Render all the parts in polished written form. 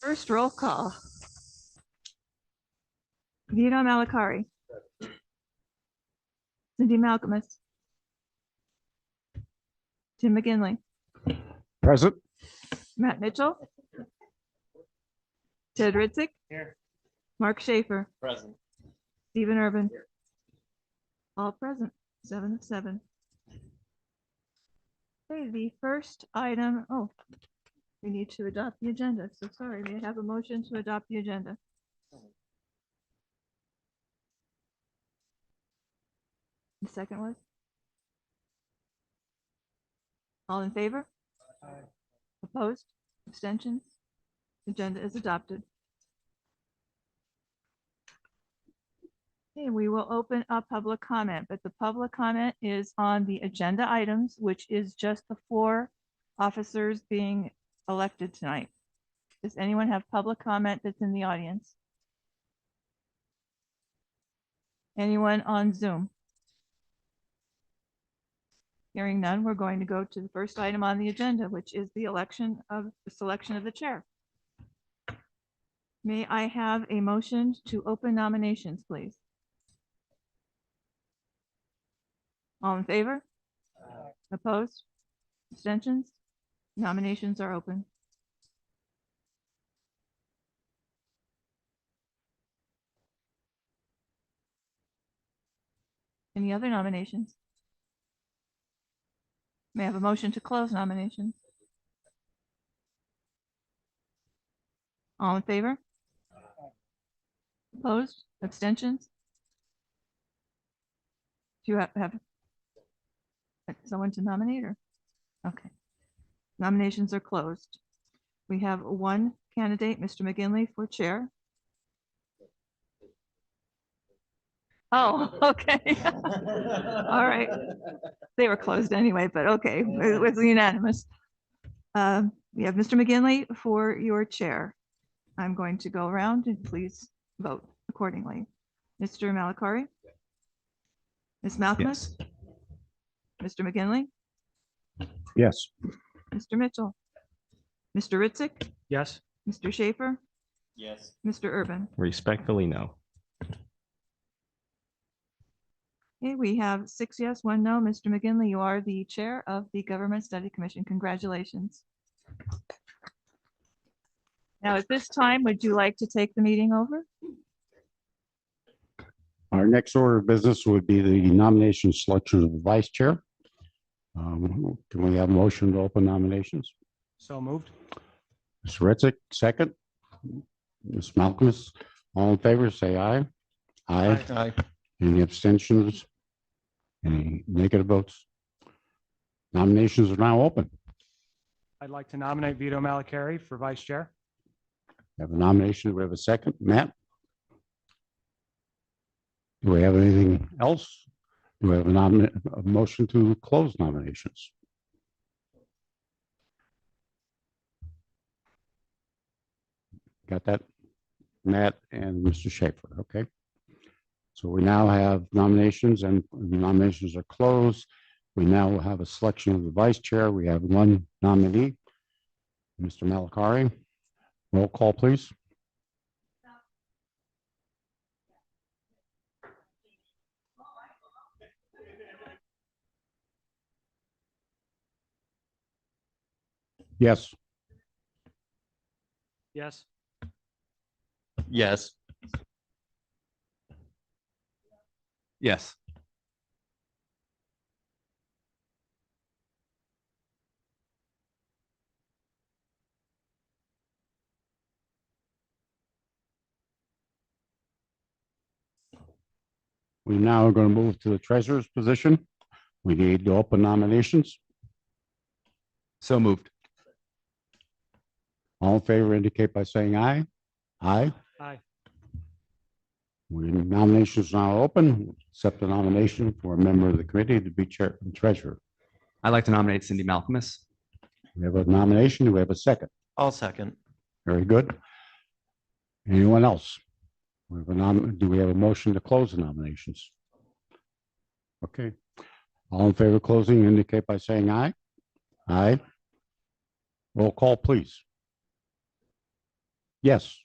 First roll call. Vito Malakari. Cindy Malcolmus. Tim McGinley. Present. Matt Mitchell. Ted Ritzik. Here. Mark Schaefer. Present. Stephen Urban. All present, 7 of 7. Okay, the first item, we need to adopt the agenda. So sorry, may I have a motion to adopt the agenda? The second was? All in favor? Opposed? Abstentions? Agenda is adopted. Okay, we will open up public comment, but the public comment is on the agenda items, which is just the 4 officers being elected tonight. Does anyone have public comment that's in the audience? Anyone on Zoom? Hearing none, we're going to go to the first item on the agenda, which is the selection of the chair. May I have a motion to open nominations, please? All in favor? Opposed? Abstentions? Nominations are open. Any other nominations? May I have a motion to close nominations? All in favor? Opposed? Abstentions? Do you have someone to nominate or? Okay. Nominations are closed. We have 1 candidate, Mr. McGinley, for chair. Oh, okay. All right. They were closed anyway, but okay, it was unanimous. We have Mr. McGinley for your chair. I'm going to go around and please vote accordingly. Mr. Malakari? Ms. Malcolmus? Yes. Mr. McGinley? Yes. Mr. Mitchell? Mr. Ritzik? Yes. Mr. Schaefer? Yes. Mr. Urban? Respectfully, no. Okay, we have 6 yes, 1 no. Mr. McGinley, you are the chair of the Government Study Commission. Congratulations. Now, at this time, would you like to take the meeting over? Our next order of business would be the nomination selection of the vice chair. Can we have a motion to open nominations? So moved. Mr. Ritzik, second. Ms. Malcolmus, all in favor, say aye. Aye. Aye. Any abstentions? Any negative votes? Nominations are now open. I'd like to nominate Vito Malakari for vice chair. We have a nomination. Do we have a second? Matt? Do we have anything else? Do we have a motion to close nominations? Got that? Matt and Mr. Schaefer, okay. So we now have nominations and the nominations are closed. We now have a selection of the vice chair. We have 1 nominee, Mr. Malakari. Roll call, please. Yes. Yes. Yes. Yes. We now are going to move to the treasurer's position. We need to open nominations. So moved. All in favor indicate by saying aye. Aye. Aye. Nominations now open. Accept the nomination for a member of the committee to be chair and treasurer. I'd like to nominate Cindy Malcolmus. We have a nomination. Do we have a second? I'll second. Very good. Anyone else? We have do we have a motion to close the nominations? Okay. All in favor of closing indicate by saying aye. Aye. Roll call, please. Yes.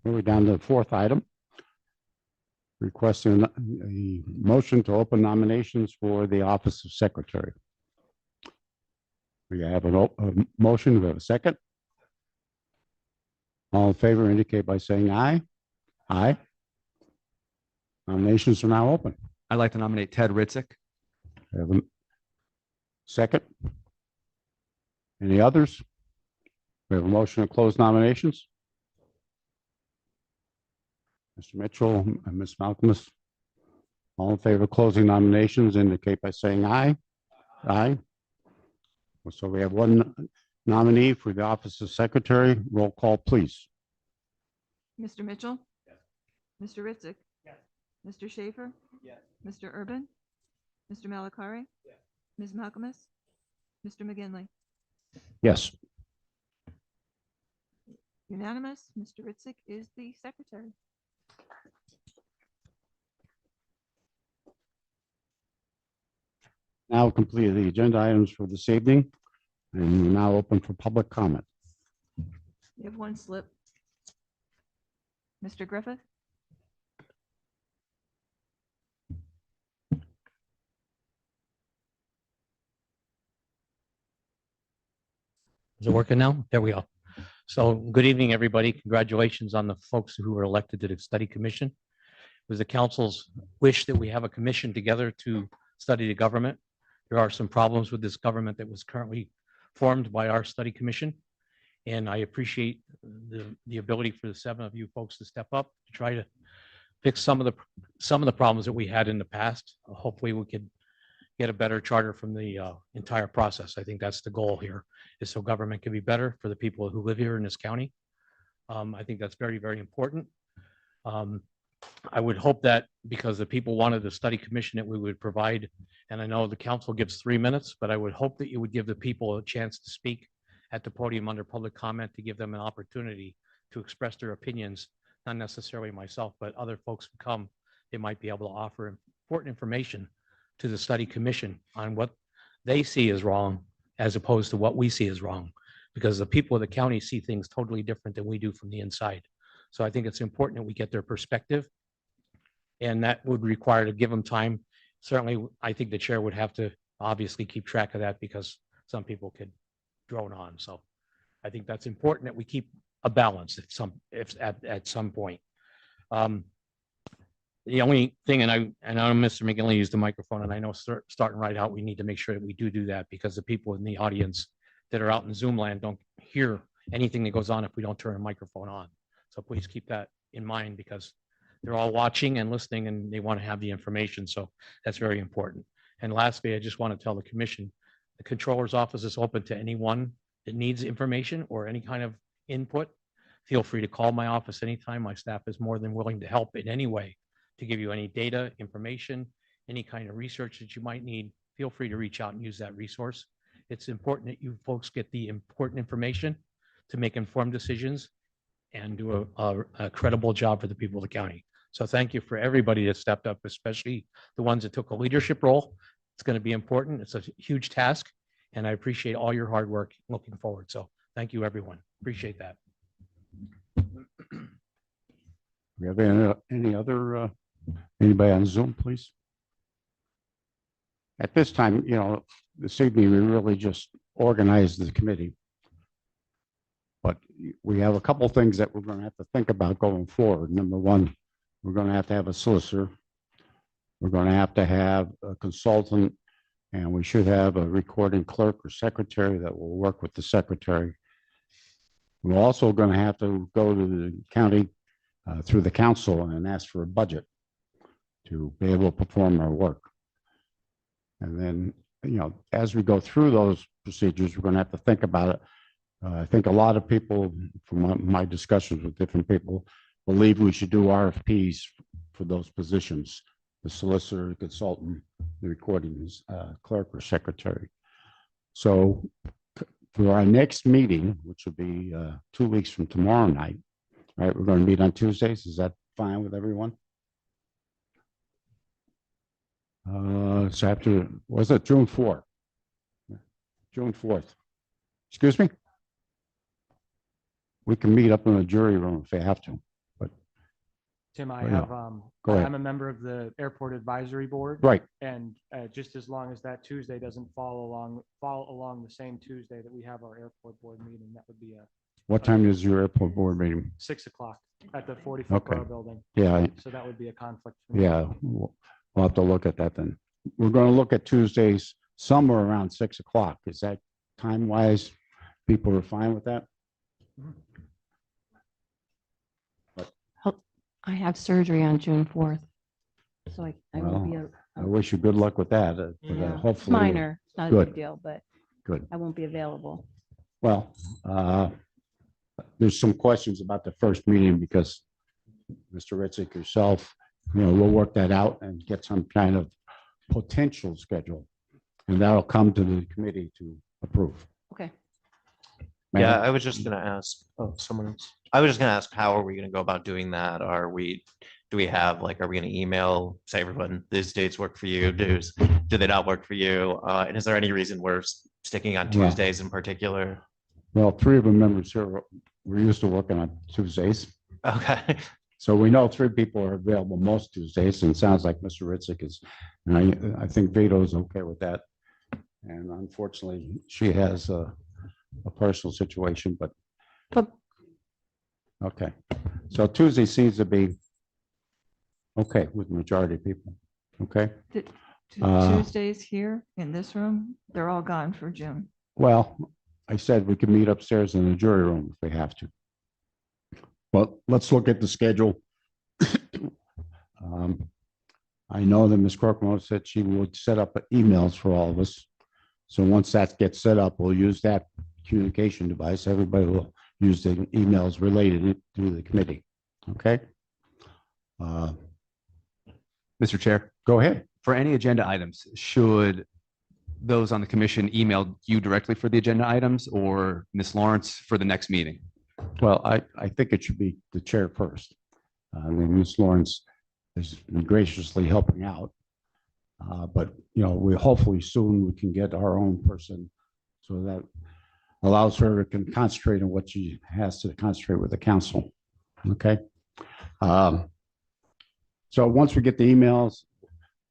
We're down to the fourth item. Requesting a motion to open nominations for the office of secretary. We have a motion. We have a second. All in favor indicate by saying aye. Aye. Nominations are now open. I'd like to nominate Ted Ritzik. We have a second. Any others? We have a motion to close nominations. Mr. Mitchell and Ms. Malcolmus. All in favor of closing nominations indicate by saying aye. Aye. So we have one nominee for the office of secretary. Roll call, please. Mr. Mitchell? Yes. Mr. Ritzik? Yes. Mr. Schaefer? Yes. Mr. Urban? Mr. Malakari? Yes. Ms. Malcolmus? Mr. McGinley? Yes. Unanimous. Mr. Ritzik is the secretary. Now completed the agenda items for this evening, and we're now open for public comment. You have one slip. Mr. Griffith? Is it working now? There we go. So good evening, everybody. Congratulations on the folks who were elected to the study commission. It was the council's wish that we have a commission together to study the government. There are some problems with this government that was currently formed by our study commission. And I appreciate the ability for the seven of you folks to step up to try to fix some of the problems that we had in the past. Hopefully we could get a better charter from the entire process. I think that's the goal here, is so government can be better for the people who live here in this county. I think that's very, very important. I would hope that because the people wanted the study commission that we would provide, and I know the council gives 3 minutes, but I would hope that you would give the people a chance to speak at the podium under public comment to give them an opportunity to express their opinions, not necessarily myself, but other folks who come, they might be able to offer important information to the study commission on what they see as wrong as opposed to what we see as wrong, because the people of the county see things totally different than we do from the inside. So I think it's important that we get their perspective, and that would require to give them time. Certainly, I think the chair would have to obviously keep track of that because some people could drone on. So I think that's important that we keep a balance at some point. The only thing, and I know Mr. McGinley used the microphone, and I know starting right out, we need to make sure that we do that because the people in the audience that are out in Zoom land don't hear anything that goes on if we don't turn a microphone on. So please keep that in mind because they're all watching and listening and they want to have the information. So that's very important. And lastly, I just want to tell the commission, the controller's office is open to anyone that needs information or any kind of input. Feel free to call my office anytime. My staff is more than willing to help in any way to give you any data, information, any kind of research that you might need. Feel free to reach out and use that resource. It's important that you folks get the important information to make informed decisions and do a credible job for the people of the county. So thank you for everybody that stepped up, especially the ones that took a leadership role. It's going to be important. It's a huge task, and I appreciate all your hard work looking forward. So thank you, everyone. Appreciate that. We have any other, anybody on Zoom, please? At this time, this evening, we really just organized the committee. But we have a couple things that we're going to have to think about going forward. Number one, we're going to have a solicitor. We're going to have a consultant, and we should have a recording clerk or secretary that will work with the secretary. We're also going to have to go to the county through the council and ask for a budget to be able to perform our work. And then, as we go through those procedures, we're going to have to think about it. I think a lot of people, from my discussions with different people, believe we should do RFPs for those positions the solicitor, the consultant, the recording clerk or secretary. So for our next meeting, which will be 2 weeks from tomorrow night, right? We're going to meet on Tuesdays. Is that fine with everyone? So after, was it June 4th? June 4th. Excuse me? We can meet up in the jury room if we have to. Tim, I Oh, yeah. have, Go ahead. I'm a member of the Airport Advisory Board. Right. And just as long as that Tuesday doesn't fall along the same Tuesday that we have our airport board meeting, that would be a What time is your airport board meeting? 6 o'clock at the 40-foot Okay. borough building. Yeah, So that would be a conflict. for me. yeah. We'll have to look at that then. We're going to look at Tuesdays somewhere around 6 o'clock. Is that time wise? People are fine with that? I have surgery on June 4th. So I won't be, I wish you good luck with that. But yeah, it's hopefully. minor, it's not a Good. big deal, but Good. I won't be available. Well, there's some questions about the first meeting because Mr. Ritzik, yourself, we'll work that out and get some kind of potential schedule. And that'll come to the committee to approve. Okay. Yeah, Madam? I was just gonna ask, oh, someone else. I was just gonna ask, how are we gonna go about doing that? Are we gonna email, say everyone, these dates work for you? Do they not work for you? And is there any reason we're sticking on Well- Tuesdays in particular? Well, 3 of the members here, we're used to working on Tuesdays. Okay, So we know 3 people are available most Tuesdays, and it sounds like Mr. Ritzik is, and I think Vito is okay with that. And unfortunately, she has a personal situation, but But okay. So Tuesday seems to be okay with the majority of people. Okay, Tuesdays here in this room, they're all gone for June. well, I said we can meet upstairs in the jury room if we have to. Well, let's look at the schedule. I know that Ms. Corcoran said she would set up emails for all of us. So once that gets set up, we'll use that communication device. Everybody will use the emails related to the committee. Okay? Mr. Chair, Go ahead. for any agenda items, should those on the commission email you directly for the agenda items or Ms. Lawrence for the next meeting? Well, I think it should be the chair first. I mean, Ms. Lawrence has been graciously helping out. But, we hopefully soon we can get our own person so that allows her to concentrate on what she has to concentrate with the council. Okay? So once we get the emails,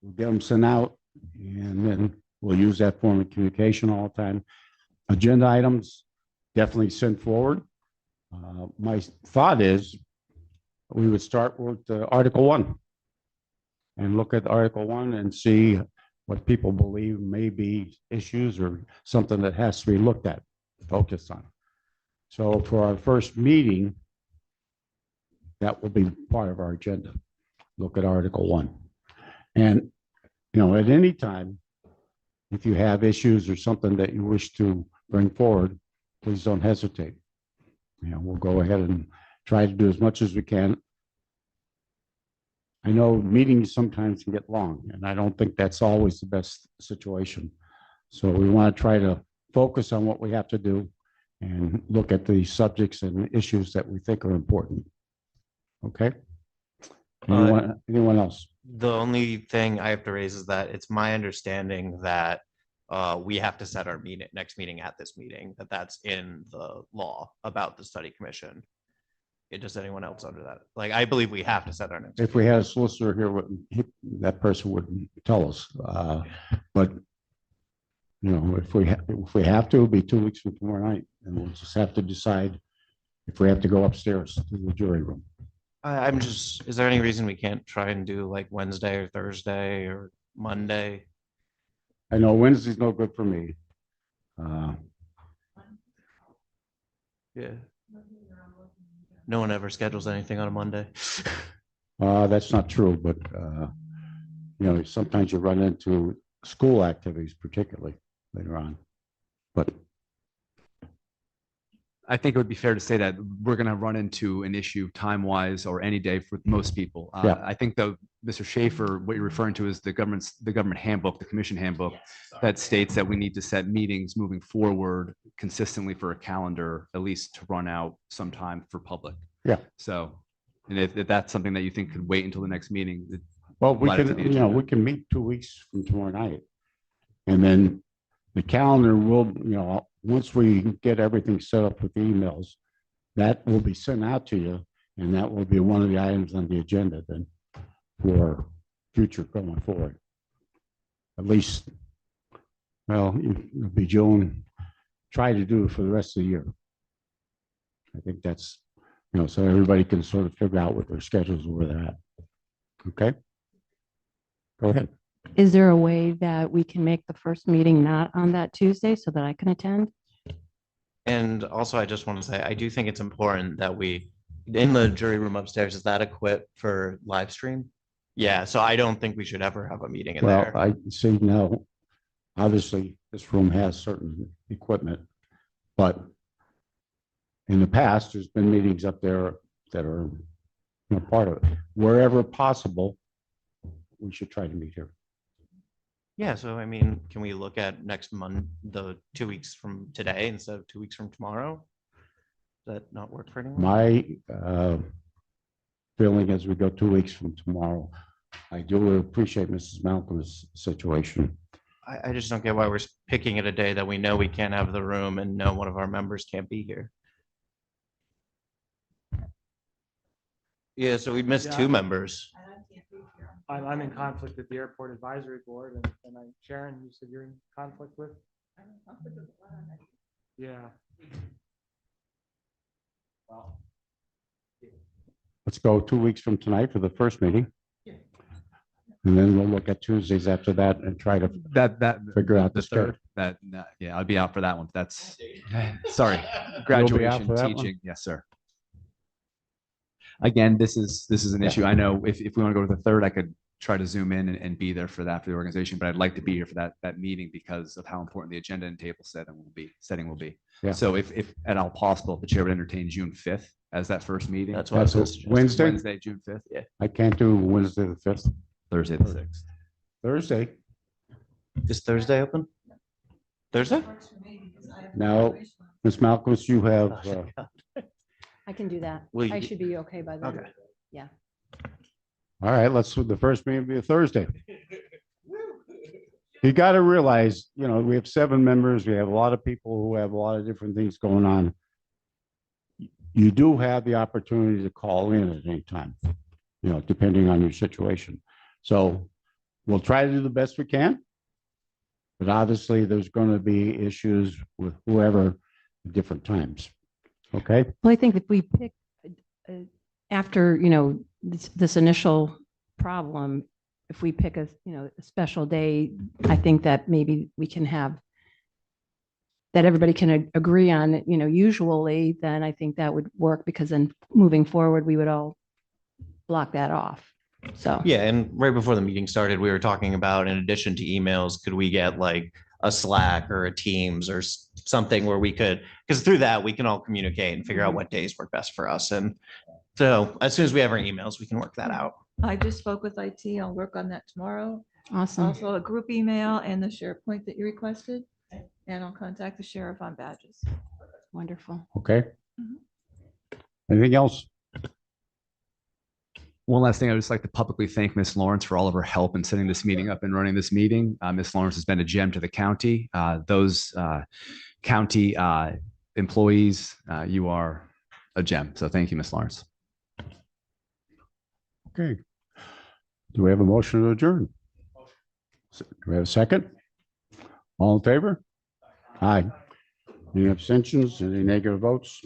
we'll get them sent out and then we'll use that form of communication all the time. Agenda items, definitely send forward. My thought is we would start with Article 1 and look at Article 1 and see what people believe may be issues or something that has to be looked at, focused on. So for our first meeting, that will be part of our agenda. Look at Article 1. And, at any time, if you have issues or something that you wish to bring forward, please don't hesitate. We'll go ahead and try to do as much as we can. I know meetings sometimes can get long, and I don't think that's always the best situation. So we want to try to focus on what we have to do and look at the subjects and issues that we think are important. Okay? Anyone else? the only thing I have to raise is that it's my understanding that we have to set our next meeting at this meeting, that's in the law about the study commission. Does anyone else under that? Like, I believe we have to set our next. If we had a solicitor here, that person would tell us. But, if we have to, it'll be 2 weeks from tomorrow night, and we'll just have to decide if we have to go upstairs to the jury room. I'm just, is there any reason we can't try and do like Wednesday or Thursday or Monday? I know Wednesday's no good for me. Yeah. No one ever schedules anything on a Monday. That's not true, but, sometimes you run into school activities, particularly later on. But I think it would be fair to say that we're going to run into an issue time-wise or any day for most people. Yeah. I think though, Mr. Schaefer, what you're referring to is the government handbook, the commission handbook that states that we need to set meetings moving forward consistently for a calendar, at least to run out sometime for public. Yeah. So, and if that's something that you think could wait until the next meeting, Well, we Add it to can, the you know, agenda. we can meet 2 weeks from tomorrow night. And then the calendar will, you know, once we get everything set up with the emails, that will be sent out to you. And that will be one of the items on the agenda then for future going forward. At least, well, it'll be June, try to do it for the rest of the year. I think that's, you know, so everybody can sort of figure out what their schedules, where they're at. Okay? Go ahead. Is there a way that we can make the first meeting not on that Tuesday so that I can attend? And also, I just want to say, I do think it's important that we, in the jury room upstairs, is that equipped for live stream? Yeah, so I don't think we should ever have a meeting in Well, there. I see now, obviously, this room has certain equipment, but in the past, there's been meetings up there that are, you know, part of it. Wherever possible, we should try to meet here. Yeah, so I mean, can we look at next month, the 2 weeks from today instead of 2 weeks from tomorrow? Does that not work for anyone? My feeling as we go 2 weeks from tomorrow, I do appreciate Mrs. Malcolm's situation. I just don't get why we're picking at a day that we know we can't have the room and know one of our members can't be here. Yeah, so we missed Yeah. 2 members. I'm in conflict with the airport advisory board and Sharon, you said you're in conflict with? Yeah. Let's go 2 weeks from tonight for the first meeting. And then we'll look at Tuesdays after that and try to that figure out the third, schedule. yeah, I'll be out for that one. That's, sorry, out graduation, for that one? teaching. Yes, sir. Again, this is an issue. I know if we want to go to the third, I could try to zoom in and be there for that for the organization, but I'd like to be here for that meeting because of how important the agenda and table setting will be. Yeah. So if at all possible, if the chair would entertain June 5th as that first meeting. That's what I was That's suggesting. Wednesday. Wednesday, June 5th, I can't do Wednesday the 5th. Thursday the 6th. Thursday. Is Thursday open? Thursday? Now, Ms. Malcolm, you have, I can do that. Will I you- should be okay by then. Okay. all right, the first meeting be a Thursday. You got to realize, you know, we have 7 members. We have a lot of people who have a lot of different things going on. You do have the opportunity to call in at any time, you know, depending on your situation. So we'll try to do the best we can. But obviously, there's going to be issues with whoever at different times. Okay? Well, I think if we pick after, you know, this initial problem, if we pick a special day, I think that maybe we can have that everybody can agree on it, you know, usually, then I think that would work because then moving forward, we would all block that off. So. Yeah, and right before the meeting started, we were talking about, in addition to emails, could we get like a Slack or a Teams or something where we could, because through that, we can all communicate and figure out what days work best for us. And so as soon as we have our emails, we can work that out. I just spoke with IT. I'll work on that tomorrow. Awesome. Also a group email and the SharePoint that you requested. And I'll contact the sheriff on badges. Wonderful. Okay? Anything else? One last thing, I would just like to publicly thank Ms. Lawrence for all of her help in setting this meeting up and running this meeting. Ms. Lawrence has been a gem to the county. Those county employees, you are a gem. So thank you, Ms. Lawrence. Okay. Do we have a motion to adjourn? Do we have a second? All in favor? Aye. Any abstentions? Any negative votes?